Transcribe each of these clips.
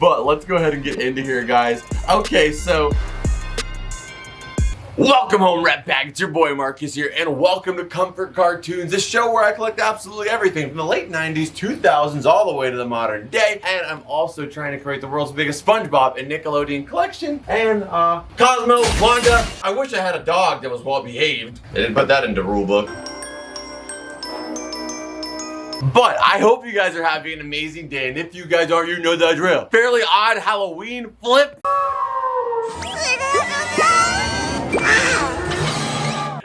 But let's go ahead and get into here, guys. Okay, so welcome home, Red Pack. It's your boy Marcus here, and welcome to Comfort Cartoons, a show where I collect absolutely everything from the late 90s, 2000s, all the way to the modern day. And I'm also trying to create the world's biggest Spongebob and Nickelodeon collection. And Cosmo, Wanda. I wish I had a dog that was well behaved. They didn't put that into the rule book. But I hope you guys are having an amazing day, and if you guys are, you know the drill. Fairly Odd Halloween flip.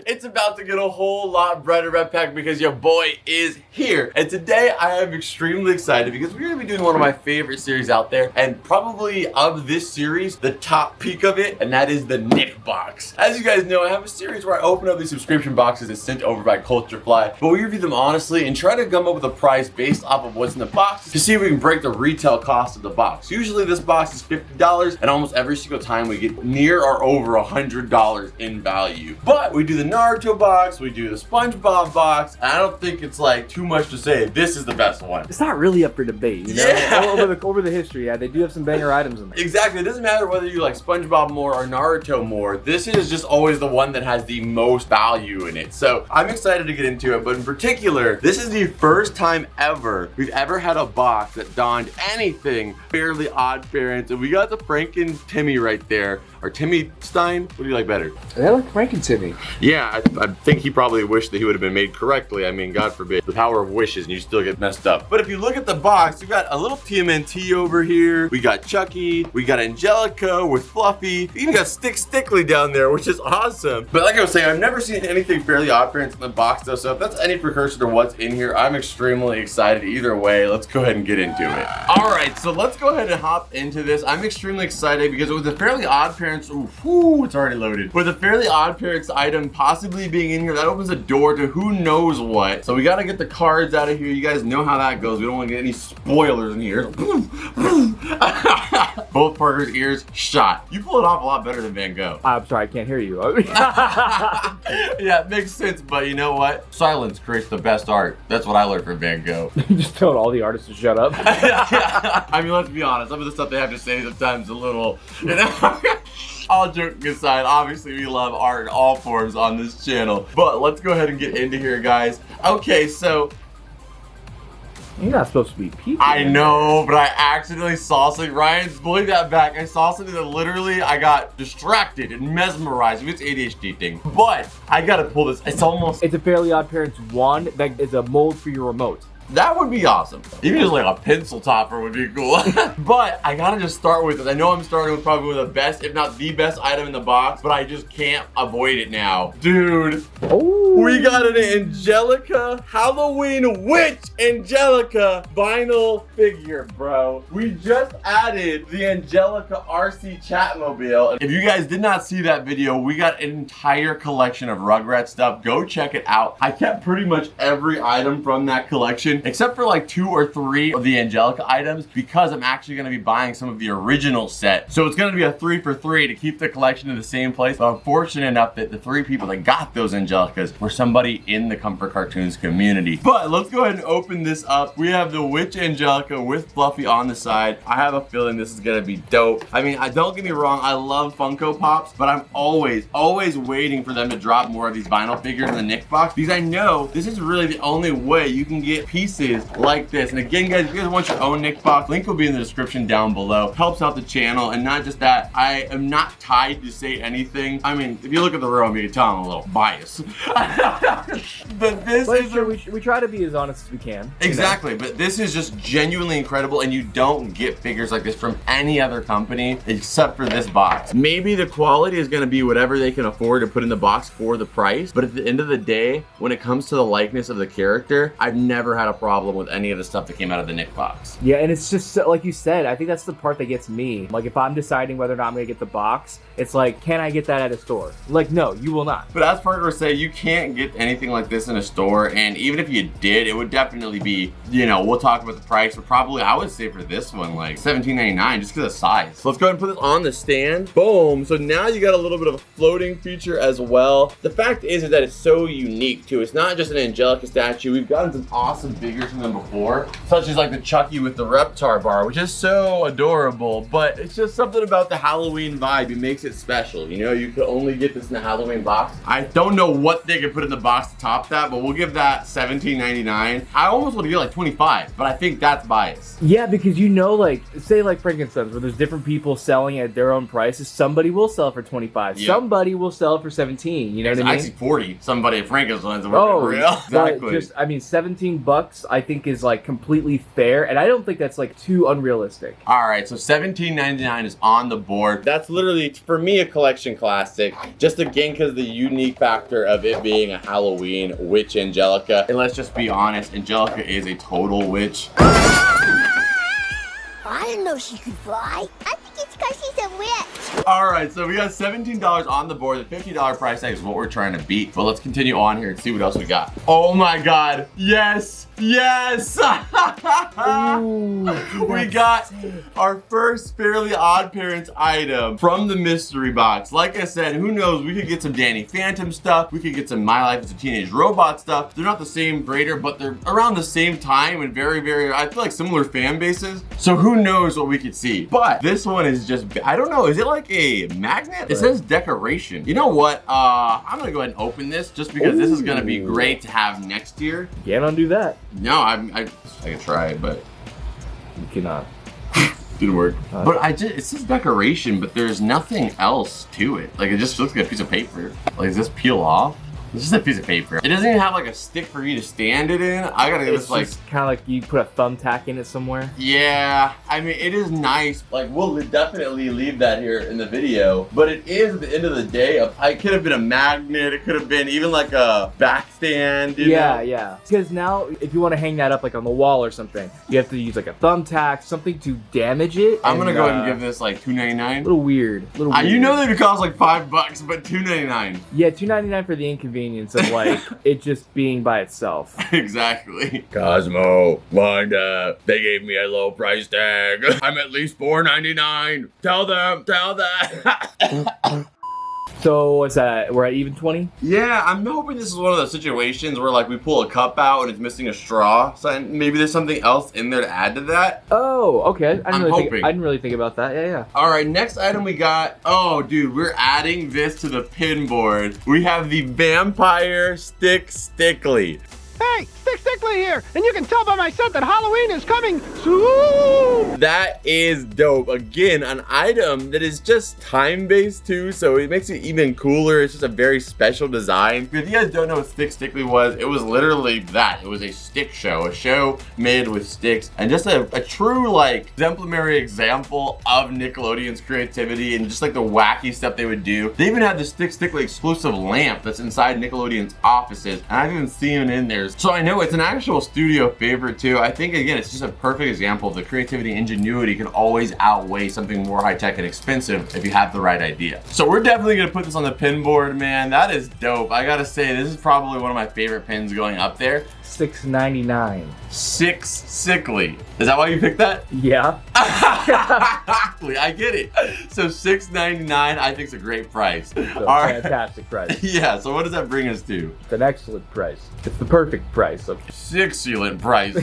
It's about to get a whole lot brighter, Red Pack, because your boy is here. And today I am extremely excited because we're going to be doing one of my favorite series out there, and probably of this series, the top peak of it, and that is the Nick box. As you guys know, I have a series where I open up these subscription boxes and sent over by Culture Fly, but we review them honestly and try to come up with a price based off of what's in the box to see if we can break the retail cost of the box. Usually this box is $50, and almost every single time we get near or over $100 in value. But we do the Naruto box, we do the SpongeBob box, and I don't think it's like too much to say this is the best one. It's not really up for debate, you know? Yeah. Over the history, yeah, they do have some banger items in there. Exactly. It doesn't matter whether you like SpongeBob more or Naruto more. This is just always the one that has the most value in it. So I'm excited to get into it, but in particular, this is the first time ever we've ever had a box that donned anything Fairly Odd Parents, and we got the Frank and Timmy right there. Or Timmy Stein? What do you like better? They like Frank and Timmy. Yeah, I think he probably wished that he would have been made correctly. I mean, God forbid. The power of wishes and you still get messed up. But if you look at the box, we've got a little TMNT over here. We got Chucky. We got Angelica with Fluffy. We even got Stickly down there, which is awesome. But like I was saying, I've never seen anything Fairly Odd Parents in the box though. So if that's any precursor to what's in here, I'm extremely excited either way. Let's go ahead and get into it. All right, so let's go ahead and hop into this. I'm extremely excited because with the Fairly Odd Parents, ooh, it's already loaded. With the Fairly Odd Parents item possibly being in here, that opens a door to who knows what. So we gotta get the cards out of here. You guys know how that goes. We don't want to get any spoilers in here. Both Parker's ears shot. You pull it off a lot better than Van Gogh. I'm sorry, I can't hear you. Yeah, it makes sense, but you know what? Silence creates the best art. That's what I learned from Van Gogh. You just told all the artists to shut up. I mean, let's be honest. Some of the stuff they have to say sometimes a little, you know. All joking aside, obviously we love art in all forms on this channel. But let's go ahead and get into here, guys. Okay, so You're not supposed to be peeking. I know, but I accidentally saw something. Ryan's pulling that back. I saw something that literally I got distracted and mesmerized. It's ADHD thing. But I gotta pull this. It's a Fairly Odd Parents wand that is a mold for your remote. That would be awesome. Even just like a pencil topper would be cool. But I gotta just start with it. I know I'm starting with probably one of the best, if not the best item in the box, but I just can't avoid it now. Dude, we got an Angelica Halloween Witch Angelica vinyl figure, bro. We just added the Angelica RC Chatmobile. If you guys did not see that video, we got an entire collection of RUGRATS stuff. Go check it out. I kept pretty much every item from that collection, except for like 2 or 3 of the Angelica items, because I'm actually going to be buying some of the original set. So it's going to be a 3 for 3 to keep the collection in the same place. But I'm fortunate enough that the 3 people that got those Angelicas were somebody in the Comfort Cartoons community. But let's go ahead and open this up. We have the Witch Angelica with Fluffy on the side. I have a feeling this is going to be dope. I mean, don't get me wrong, I love Funko Pops, but I'm always waiting for them to drop more of these vinyl figures in the Nick box, because I know this is really the only way you can get pieces like this. And again, guys, if you guys want your own Nick box, link will be in the description down below. Helps out the channel. And not just that, I am not tied to say anything. I mean, if you look at the room, you can tell I'm a little biased. But this is we try to be as honest as we can. Exactly, but this is just genuinely incredible, and you don't get figures like this from any other company except for this box. Maybe the quality is going to be whatever they can afford to put in the box for the price, but at the end of the day, when it comes to the likeness of the character, I've never had a problem with any of the stuff that came out of the Nick box. Yeah, and it's just like you said, I think that's the part that gets me. Like, if I'm deciding whether or not I'm gonna get the box, it's like, can I get that at a store? Like, no, you will not. But as Parker would say, you can't get anything like this in a store, and even if you did, it would definitely be, you know, we'll talk about the price, but probably I would say for this one, like $17.99 just because of size. So let's go ahead and put this on the stand. Boom. So now you got a little bit of a floating feature as well. The fact is that it's so unique too. It's not just an Angelica statue. We've gotten some awesome bigger than before. Such as like the Chucky with the Reptar bar, which is so adorable, but it's just something about the Halloween vibe. It makes it special. You know, you could only get this in the Halloween box. I don't know what they could put in the box to top that, but we'll give that $17.99. I almost want to give like 25, but I think that's bias. Yeah, because you know, like, say like Frankenstein's, where there's different people selling at their own prices. Somebody will sell it for 25. Yep. Somebody will sell it for 17. You know what I mean? Actually 40. Somebody at Frankenstein's. Oh, real. Exactly. Just, I mean, $17 I think is like completely fair, and I don't think that's like too unrealistic. All right, so $17.99 is on the board. That's literally, for me, a collection classic. Just again, because the unique factor of it being a Halloween witch Angelica. And let's just be honest, Angelica is a total witch. I didn't know she could fly. I think it's because she's a witch. All right, so we got $17 on the board. The $50 price tag is what we're trying to beat. But let's continue on here and see what else we got. Oh my God, yes, yes. Ooh, we got our first Fairly Odd Parents item from the mystery box. Like I said, who knows, we could get some Danny Phantom stuff. We could get some My Life as a Teenage Robot stuff. They're not the same creator, but they're around the same time and very, very, I feel like similar fan bases. So who knows what we could see. But this one is just, I don't know, is it like a magnet? It says decoration. You know what? I'm gonna go ahead and open this just because this is gonna be great to have next year. Can't undo that. No, I can try it, but You cannot. didn't work. But it says decoration, but there's nothing else to it. Like, it just looks like a piece of paper. Like, does this peel off? It's just a piece of paper. It doesn't even have like a stick for you to stand it in. I gotta give this like, kind of like you put a thumbtack in it somewhere. yeah, I mean, it is nice. Like, we'll definitely leave that here in the video, but it is at the end of the day, it could have been a magnet. It could have been even like a back stand. You know? Yeah. Because now, if you want to hang that up like on the wall or something, you have to use like a thumbtack, something to damage it. I'm gonna go ahead and give this like $2.99. A little weird. You know they would cost like $5, but $2.99. Yeah, $2.99 for the inconvenience of like it just being by itself. Exactly. Cosmo, Wanda, they gave me a low price tag. I'm at least $4.99. Tell them. So what's that? We're at even 20? Yeah, I'm hoping this is one of those situations where like we pull a cup out and it's missing a straw. So maybe there's something else in there to add to that. Oh, okay. I hoping. didn't really think about that. Yeah. All right, next item we got. Oh, dude, we're adding this to the pin board. We have the Vampire Stickly. Hey, Stickly here, and you can tell by my scent that Halloween is coming soon. That is dope. Again, an item that is just time-based too, so it makes it even cooler. It's just a very special design. If you guys don't know what Stickly was, it was literally that. It was a stick show, a show made with sticks, and just a true like exemplary example of Nickelodeon's creativity and just like the wacky stuff they would do. They even had the Stickly exclusive lamp that's inside Nickelodeon's offices, and I've even seen it in there. So I know it's an actual studio favorite too. I think again, it's just a perfect example of the creativity and ingenuity can always outweigh something more high-tech and expensive if you have the right idea. So we're definitely gonna put this on the pin board, man. That is dope. I gotta say, this is probably one of my favorite pins going up there. $6.99. Sickly. Is that why you picked that? Yeah. I get it. So $6.99 I think is a great price. So All right. fantastic price. Yeah, so what does that bring us to? It's an excellent price. It's the perfect price. Excellent price.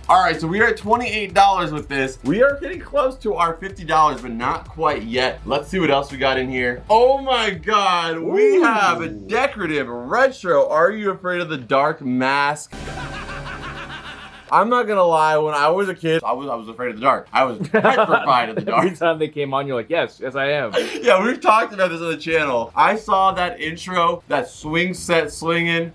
All right, so we are at $28 with this. We are getting close to our $50, but not quite yet. Let's see what else we got in here. Oh my God, we have a decorative retro Are You Afraid of the Dark mask. I'm not gonna lie, when I was a kid, I was afraid of the dark. I was petrified of the dark. Every time they came on, you're like, yes, I am. Yeah, we've talked about this on the channel. I saw that intro, that swing set slinging.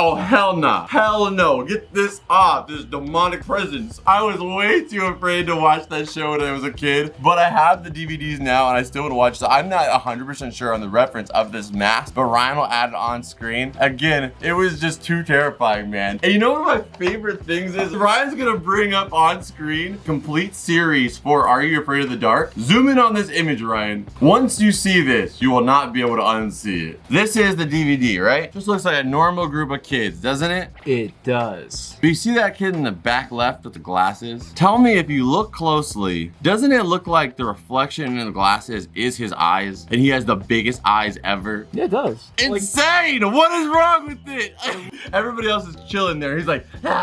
Oh, hell nah. Hell no. Get this off. This demonic presence. I was way too afraid to watch that show when I was a kid, but I have the DVDs now and I still would watch it. I'm not 100% sure on the reference of this mask, but Ryan will add it on screen. Again, it was just too terrifying, man. And you know one of my favorite things is Ryan's gonna bring up on screen complete series for Are You Afraid of the Dark? Zoom in on this image, Ryan. Once you see this, you will not be able to unsee it. This is the DVD, right? Just looks like a normal group of kids, doesn't it? It does. But you see that kid in the back left with the glasses? Tell me if you look closely, doesn't it look like the reflection in the glasses is his eyes? And he has the biggest eyes ever? Yeah, it does. Insane! What is wrong with it? Everybody else is chilling there. He's like, when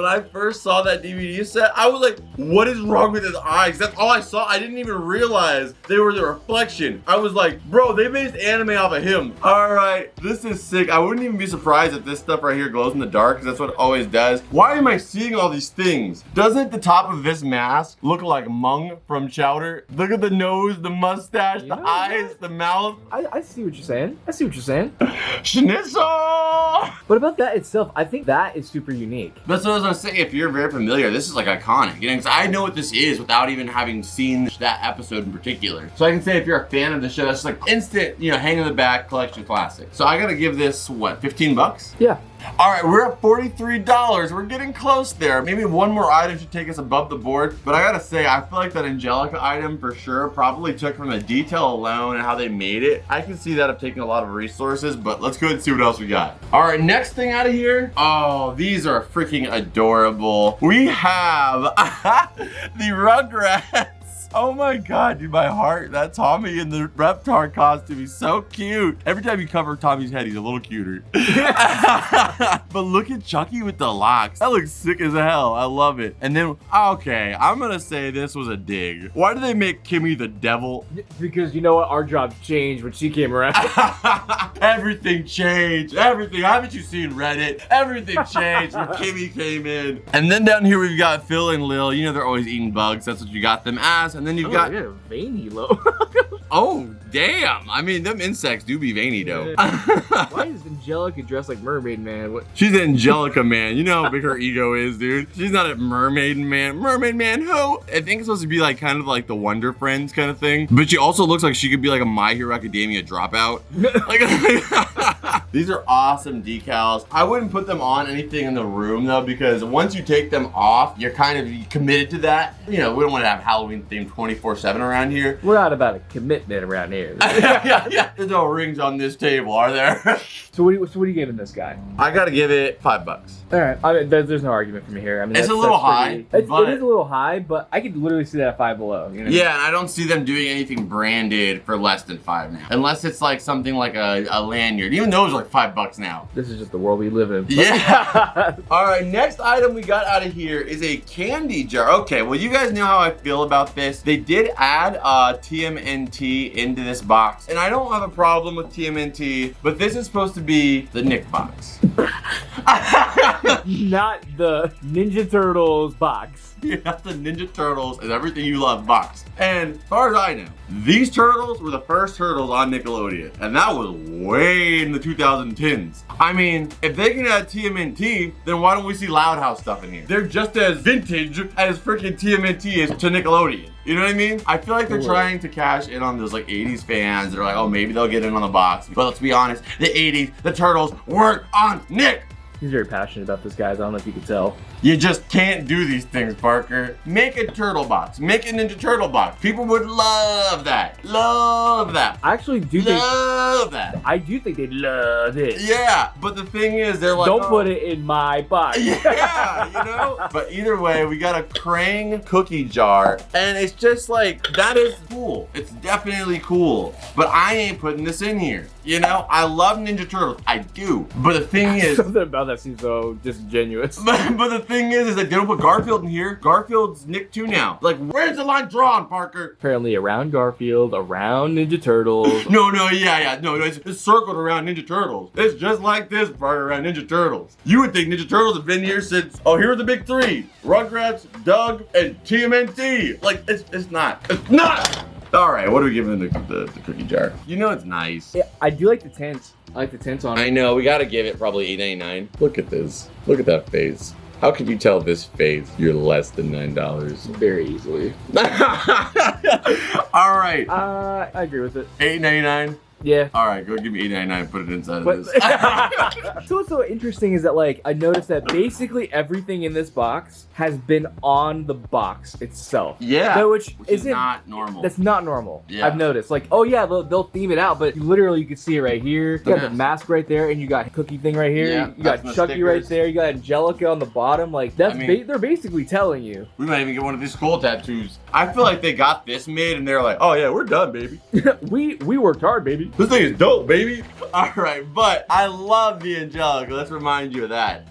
I first saw that DVD set, I was like, what is wrong with his eyes? That's all I saw. I didn't even realize they were the reflection. I was like, bro, they based anime off of him. All right, this is sick. I wouldn't even be surprised if this stuff right here glows in the dark, because that's what it always does. Why am I seeing all these things? Doesn't the top of this mask look like Mung from Chowder? Look at the nose, the mustache, the eyes, the mouth. I see what you're saying. I see what you're saying. Schnitzel! What about that itself? I think that is super unique. That's what I was gonna say. If you're very familiar, this is like iconic. You know, because I know what this is without even having seen that episode in particular. So I can say if you're a fan of the show, that's like instant, you know, hang in the back collection classic. So I gotta give this, what, 15 bucks? Yeah. All right, we're at $43. We're getting close there. Maybe one more item should take us above the board. But I gotta say, I feel like that Angelica item for sure probably took from the detail alone and how they made it. I can see that of taking a lot of resources, but let's go ahead and see what else we got. All right, next thing out of here. Oh, these are freaking adorable. We have the Rugrats. Oh my God, dude, my heart. That Tommy in the Reptar costume is so cute. Every time you cover Tommy's head, he's a little cuter. But look at Chucky with the locks. That looks sick as hell. I love it. And then, okay, I'm gonna say this was a dig. Why do they make Kimmy the devil? Because you know what? Our jobs changed when she came around. Everything changed. Everything. Haven't you seen Reddit? Everything changed when Kimmy came in. And then down here we've got Phil and Lil. You know they're always eating bugs. That's what you got them as. And then you've got yeah, veiny low. oh, damn. I mean, them insects do be veiny though. Why is Angelica dressed like Mermaid Man? What? She's an Angelica, man. You know how big her ego is, dude. She's not a mermaid man. Mermaid man who? I think it's supposed to be like kind of like the Wonder Friends kind of thing. But she also looks like she could be like a My Hero Academia dropout. Like, these are awesome decals. I wouldn't put them on anything in the room though, because once you take them off, you're kind of committed to that. You know, we don't want to have Halloween themed 24/7 around here. We're not about a commitment around here. Yeah. There's no rings on this table, are there? So what are you giving this guy? I gotta give it $5. All right, I mean, there's no argument for me here. I mean, it's a little high. It is a little high, but I could literally see that at $5 below. You know? Yeah, and I don't see them doing anything branded for less than $5 now, unless it's like something like a lanyard. Even those are like $5 now. This is just the world we live in. Yeah. All right, next item we got out of here is a candy jar. Okay, well you guys know how I feel about this. They did add TMNT into this box, and I don't have a problem with TMNT, but this is supposed to be the Nick box. Not the Ninja Turtles box. You have the Ninja Turtles and everything you love box. And as far as I know, these turtles were the first turtles on Nickelodeon. And that was way in the 2010s. I mean, if they can add TMNT, then why don't we see Loud House stuff in here? They're just as vintage as freaking TMNT is to Nickelodeon. You know what I mean? I feel like they're trying to cash in on those like 80s fans. They're like, oh, maybe they'll get in on the box. But let's be honest, the 80s, the turtles weren't on Nick. He's very passionate about this, guys. I don't know if you could tell. You just can't do these things, Parker. Make a turtle box. Make a Ninja Turtle box. People would love that. Love that. I actually do love that. I do think they'd love it. Yeah, but the thing is, they're like, don't put it in my box. Yeah, you know? But either way, we got a Krang cookie jar, and it's just like, that is cool. It's definitely cool. But I ain't putting this in here. You know, I love Ninja Turtles. I do. But the thing is, something about that seems so disingenuous. But the thing is that they don't put Garfield in here. Garfield's Nick too now. Like, where's the line drawn, Parker? Apparently around Garfield, around Ninja Turtles. No, it's circled around Ninja Turtles. It's just like this, Parker, around Ninja Turtles. You would think Ninja Turtles have been here since, oh, here are the big three. Rugrats, Doug, and TMNT. Like, it's not. It's not! All right, what are we giving the cookie jar? You know it's nice. Yeah, I do like the tints. I like the tints on it. I know, we gotta give it probably $8.99. Look at this. Look at that face. How could you tell this face you're less than $9? Very easily. All right. I agree with it. $8.99. Yeah. All right, go give me $8.99 and put it inside But- of this. So what's so interesting is that like I noticed that basically everything in this box has been on the box itself. Yeah, No, which is isn't not normal. That's not normal. Yeah. I've noticed. Like, oh yeah, they'll theme it out, but literally you can see it right here. You got the mask. mask right there, and you got Cookie thing right here. Yeah, you got that's the Chucky right stickers. there. You got Angelica on the bottom. Like that's I mean- they're basically telling you. We might even get one of these skull tattoos. I feel like they got this made and they're like, oh yeah, we're done, baby. we worked hard, baby. This thing is dope, baby. All right, but I love the Angelica. Let's remind you of that.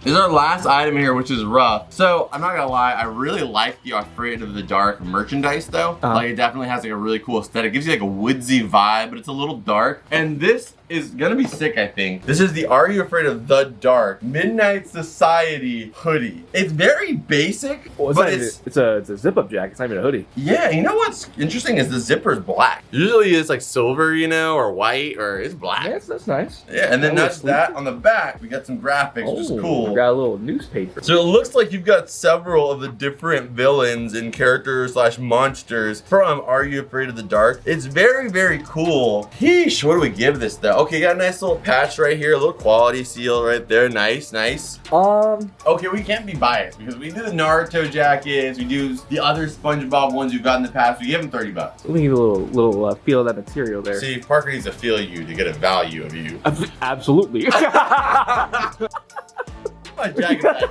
This is our last item here, which is rough. So I'm not gonna lie, I really like the Afraid of the Dark merchandise though. Like it definitely has like a really cool aesthetic. It gives you like a woodsy vibe, but it's a little dark. And this is gonna be sick, I think. This is the Are You Afraid of the Dark Midnight Society hoodie. It's very basic, Well, but it's a zip up jacket. It's not even a hoodie. yeah, you know what's interesting is the zipper's black. Usually it's like silver, you know, or white, or it's black. Yeah, that's nice. Yeah, and then That that's looks that. On the back, we got some graphics, which is cool. Got a little newspaper. So it looks like you've got several of the different villains and characters slash monsters from Are You Afraid of the Dark? It's very, very cool. Heesh, what do we give this though? Okay, got a nice little patch right here, a little quality seal right there. Nice, nice. Okay, we can't be biased because we do the Naruto jackets, we do the other SpongeBob ones you've got in the past. We give them $30. We need a little feel of that material there. See, Parker needs to feel you to get a value of you. Absolutely. My jacket.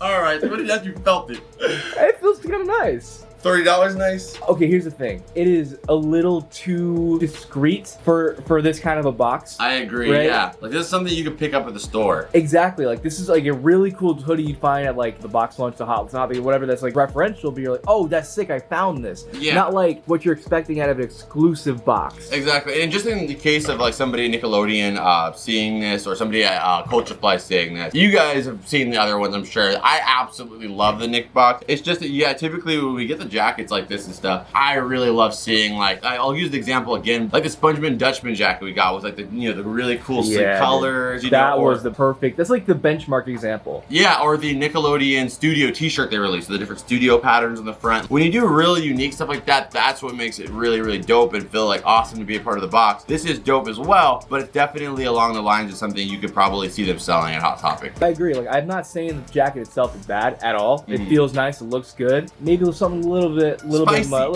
All right, so what did you felt it? It feels kind of nice. $30 nice? Okay, here's the thing. It is a little too discreet for this kind of a box. I agree, Right? yeah. Like this is something you could pick up at the store. Exactly. Like this is like a really cool hoodie you'd find at like the box lunch, the Hot Topic, whatever. That's like referential. But you're like, oh, that's sick. I found this. Yeah. Not like what you're expecting out of an exclusive box. Exactly, and just in the case of like somebody at Nickelodeon seeing this, or somebody at Culture Fly seeing this, you guys have seen the other ones, I'm sure. I absolutely love the Nick box. It's just that, yeah, typically when we get the jackets like this and stuff, I really love seeing like, I'll use the example again, like the SpongeBob Dutchman jacket we got was like the, you know, the really cool sleek Yeah, colors. You That know, or, was the perfect. That's like the benchmark example. yeah, or the Nickelodeon studio t-shirt they released, the different studio patterns on the front. When you do really unique stuff like that, that's what makes it really, really dope and feel like awesome to be a part of the box. This is dope as well, but it's definitely along the lines of something you could probably see them selling at Hot Topic. I agree. Like I'm not saying the jacket itself is bad at all. It feels nice. It looks good. Maybe with something a little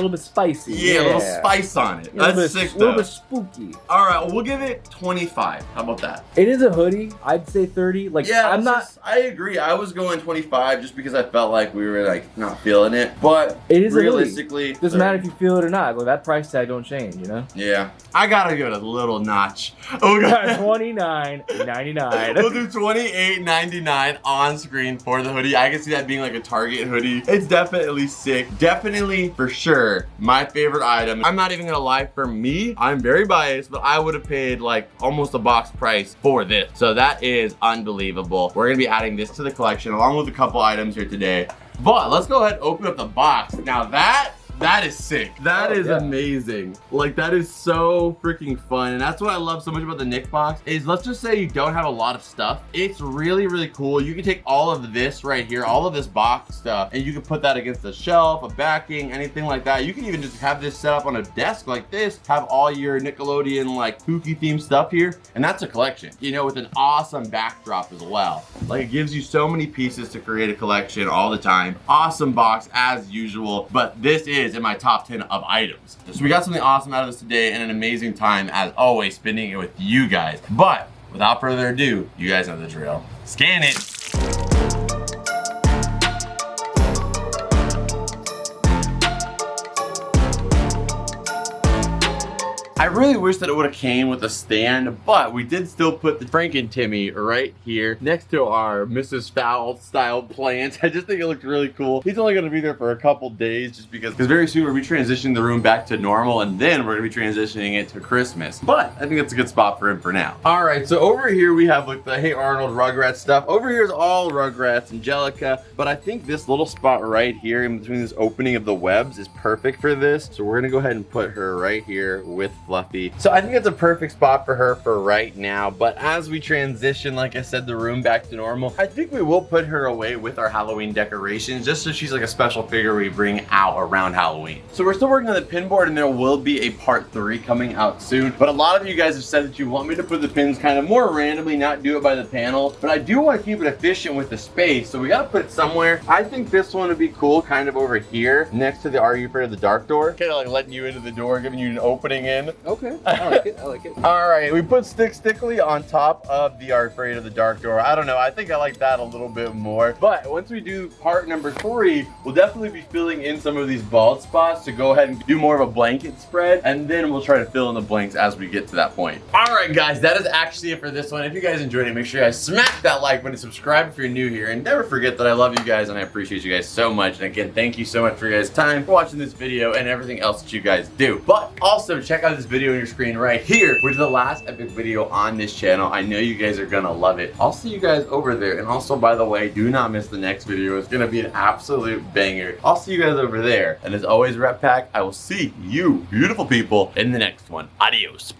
bit spicy. Yeah, a little spice on it. That's sick A little though. bit spooky. All right, well, we'll give it 25. How about that? It is a hoodie. I'd say 30. Like Yeah, I'm not. I agree. I was going 25 just because I felt like we were like not feeling it. But It is a hoodie. realistically, Doesn't matter if you feel it or not. Like that price tag don't change. You know. yeah, I gotta give it a little notch. Oh god. $29.99. We'll do $28.99 on screen for the hoodie. I can see that being like a Target hoodie. It's definitely sick. Definitely, for sure, my favorite item. I'm not even gonna lie, for me, I'm very biased, but I would have paid like almost a box price for this. So that is unbelievable. We're gonna be adding this to the collection along with a couple items here today. But let's go ahead and open up the box. Now that is sick. That is amazing. Like that is so freaking fun. And that's what I love so much about the Nick box is, let's just say you don't have a lot of stuff. It's really, really cool. You can take all of this right here, all of this box stuff, and you can put that against a shelf, a backing, anything like that. You can even just have this set up on a desk like this, have all your Nickelodeon like kooky themed stuff here. And that's a collection, you know, with an awesome backdrop as well. Like it gives you so many pieces to create a collection all the time. Awesome box as usual, but this is in my top 10 of items. So we got something awesome out of this today and an amazing time as always spending it with you guys. But without further ado, you guys know the drill. Scan it. I really wish that it would have came with a stand, but we did still put the Franken Timmy right here next to our Mrs. Fowl style plant. I just think it looked really cool. He's only going to be there for a couple days just because very soon we're going to be transitioning the room back to normal, and then we're going to be transitioning it to Christmas. But I think that's a good spot for him for now. All right, so over here we have like the Hey Arnold Rugrats stuff. Over here is all Rugrats, Angelica, but I think this little spot right here in between this opening of the webs is perfect for this. So we're going to go ahead and put her right here with Fluffy coffee. So I think it's a perfect spot for her for right now. But as we transition, like I said, the room back to normal, I think we will put her away with our Halloween decorations, just so she's like a special figure we bring out around Halloween. So we're still working on the pin board, and there will be a part 3 coming out soon. But a lot of you guys have said that you want me to put the pins kind of more randomly, not do it by the panel. But I do want to keep it efficient with the space, so we got to put it somewhere. I think this one would be cool, kind of over here, next to the Are You Afraid of the Dark door. Kind of like letting you into the door, giving you an opening in. Okay, I like it. I like it. All right, we put Stickly on top of the Are Afraid of the Dark door. I don't know, I think I like that a little bit more. But once we do part number 3, we'll definitely be filling in some of these bald spots to go ahead and do more of a blanket spread, and then we'll try to fill in the blanks as we get to that point. All right, guys, that is actually it for this one. If you guys enjoyed it, make sure you guys smack that like button, subscribe if you're new here, and never forget that I love you guys and I appreciate you guys so much. And again, thank you so much for your guys' time, for watching this video, and everything else that you guys do. But also check out this video on your screen right here, which is the last epic video on this channel. I know you guys are gonna love it. I'll see you guys over there. And also, by the way, do not miss the next video. It's gonna be an absolute banger. I'll see you guys over there. And as always, Rep Pack, I will see you beautiful people in the next one. Adios.